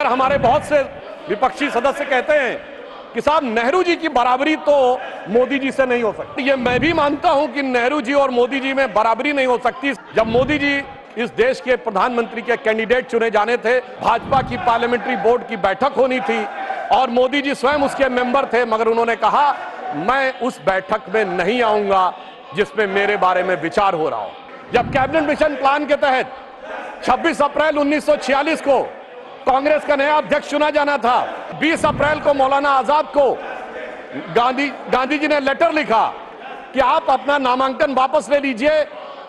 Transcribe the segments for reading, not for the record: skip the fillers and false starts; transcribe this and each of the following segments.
हमारे बहुत से विपक्षी सदस्य कहते हैं कि साहब नेहरू जी की बराबरी तो मोदी जी से नहीं हो सकती। ये मैं भी मानता हूं कि नेहरू जी और मोदी जी में बराबरी नहीं हो सकती। जब मोदी जी इस देश के प्रधानमंत्री के कैंडिडेट चुने जाने थे, भाजपा की पार्लियामेंट्री बोर्ड की बैठक होनी थी और मोदी जी स्वयं उसके मेंबर थे, मगर उन्होंने कहा मैं उस बैठक में नहीं आऊंगा जिसमें मेरे बारे में विचार हो रहा हो। जब कैबिनेट मिशन प्लान के तहत 26 अप्रैल 1946 को कांग्रेस का नया अध्यक्ष चुना जाना था, 20 अप्रैल को मौलाना आजाद को गांधी जी ने लेटर लिखा कि आप अपना नामांकन वापस ले लीजिए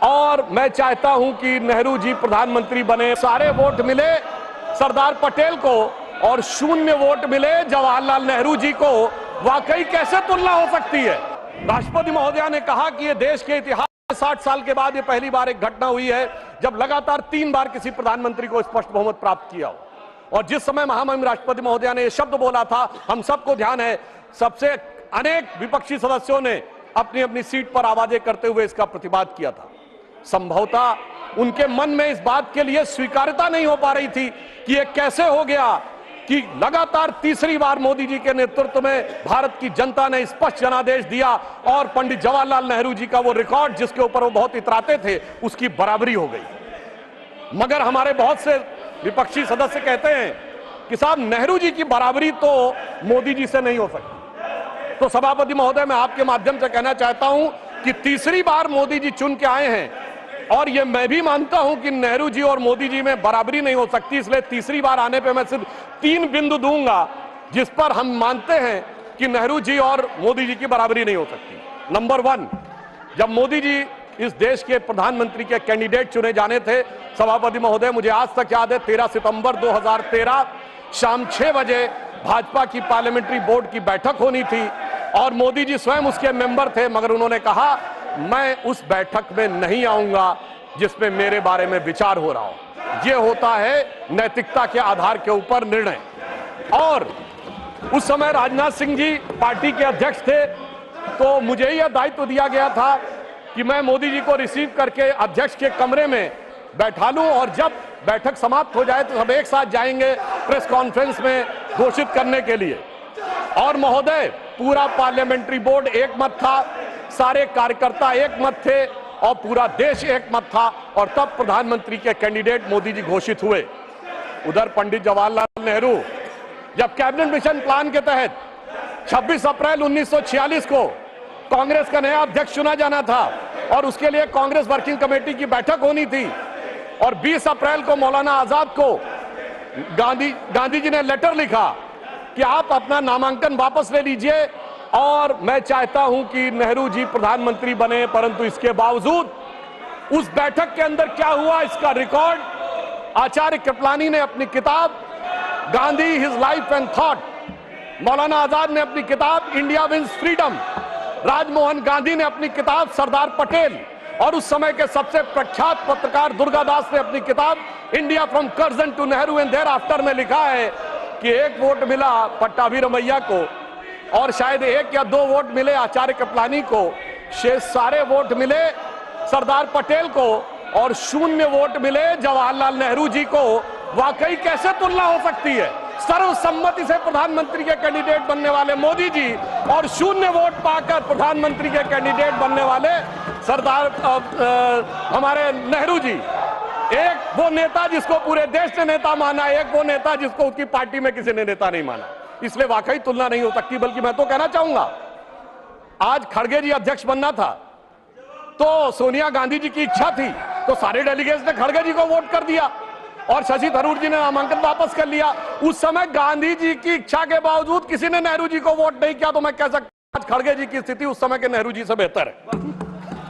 और मैं चाहता हूं कि नेहरू जी प्रधानमंत्री बने। सारे वोट मिले सरदार पटेल को और 0 वोट मिले जवाहरलाल नेहरू जी को। वाकई कैसे तुलना हो सकती है? राष्ट्रपति महोदया ने कहा कि यह देश के इतिहास 60 साल के बाद यह पहली बार एक घटना हुई है जब लगातार 3 बार किसी प्रधानमंत्री को स्पष्ट बहुमत प्राप्त किया हो। और जिस समय महामहिम राष्ट्रपति महोदया ने यह शब्द बोला था, हम सबको ध्यान है, सबसे अनेक विपक्षी सदस्यों ने अपनी अपनी सीट पर आवाजें करते हुए इसका प्रतिवाद किया था। संभवतः उनके मन में इस बात के लिए स्वीकार्यता नहीं हो पा रही थी कि यह कैसे हो गया कि लगातार तीसरी बार मोदी जी के नेतृत्व में भारत की जनता ने स्पष्ट जनादेश दिया और पंडित जवाहरलाल नेहरू जी का वो रिकॉर्ड जिसके ऊपर वो बहुत इतराते थे, उसकी बराबरी हो गई। मगर हमारे बहुत से विपक्षी सदस्य कहते हैं कि साहब नेहरू जी की बराबरी तो मोदी जी से नहीं हो सकती। तो सभापति महोदय, मैं आपके माध्यम से कहना चाहता हूं कि तीसरी बार मोदी जी चुन के आए हैं और ये मैं भी मानता हूं कि नेहरू जी और मोदी जी में बराबरी नहीं हो सकती, इसलिए तीसरी बार आने पे मैं सिर्फ 3 बिंदु दूंगा जिस पर हम मानते हैं कि नेहरू जी और मोदी जी की बराबरी नहीं हो सकती। नंबर 1, जब मोदी जी इस देश के प्रधानमंत्री के कैंडिडेट चुने जाने थे, सभापति महोदय, मुझे आज तक याद है 13 सितंबर 2013 शाम 6 बजे भाजपा की पार्लियामेंट्री बोर्ड की बैठक होनी थी और मोदी जी स्वयं उसके मेंबर थे, मगर उन्होंने कहा मैं उस बैठक में नहीं आऊंगा जिसमें मेरे बारे में विचार हो रहा हो। यह होता है नैतिकता के आधार के ऊपर निर्णय। और उस समय राजनाथ सिंह जी पार्टी के अध्यक्ष थे, तो मुझे यह दायित्व दिया गया था कि मैं मोदी जी को रिसीव करके अध्यक्ष के कमरे में बैठा लूं और जब बैठक समाप्त हो जाए तो सब एक साथ जाएंगे प्रेस कॉन्फ्रेंस में घोषित करने के लिए। और महोदय, पूरा पार्लियामेंट्री बोर्ड एक मत था, सारे कार्यकर्ता एक मत थे और पूरा देश एक मत था और तब प्रधानमंत्री के कैंडिडेट मोदी जी घोषित हुए। उधर पंडित जवाहरलाल नेहरू, जब कैबिनेट मिशन प्लान के तहत 26 अप्रैल 1946 को कांग्रेस का नया अध्यक्ष चुना जाना था और उसके लिए कांग्रेस वर्किंग कमेटी की बैठक होनी थी और 20 अप्रैल को मौलाना आजाद को गांधी जी ने लेटर लिखा कि आप अपना नामांकन वापस ले लीजिए और मैं चाहता हूं कि नेहरू जी प्रधानमंत्री बने। परंतु इसके बावजूद उस बैठक के अंदर क्या हुआ, इसका रिकॉर्ड आचार्य कृपलानी ने अपनी किताब Gandhi his life and thought, Maulana Azad ने अपनी किताब India wins freedom, Rajmohan Gandhi ने अपनी किताब सरदार पटेल और उस समय के सबसे प्रख्यात पत्रकार दुर्गादास ने अपनी किताब India from Curzon to Nehru and thereafter में लिखा है कि 1 वोट मिला पट्टाभी रमैया को और शायद 1 या 2 वोट मिले आचार्य कृपलानी को, शेष सारे वोट मिले सरदार पटेल को और 0 वोट मिले जवाहरलाल नेहरू जी को। वाकई कैसे तुलना हो सकती है? सर्वसम्मति से प्रधानमंत्री के कैंडिडेट बनने वाले मोदी जी और 0 वोट पाकर प्रधानमंत्री के कैंडिडेट बनने वाले सरदार हमारे नेहरू जी। एक वो नेता जिसको पूरे देश ने नेता माना, एक वो नेता जिसको उसकी पार्टी में किसी ने नेता नहीं माना। इसलिए वाकई तुलना नहीं हो सकती। बल्कि मैं तो कहना चाहूंगा, आज खड़गे जी अध्यक्ष बनना था तो सोनिया गांधी जी की इच्छा थी तो सारे डेलीगेट्स ने खड़गे जी को वोट कर दिया और शशि थरूर जी ने नामांकन वापस कर लिया। उस समय गांधी जी की इच्छा के बावजूद किसी ने नेहरू जी को वोट नहीं किया, तो मैं कह सकता हूं आज खड़गे जी की स्थिति उस समय के नेहरू जी से बेहतर है।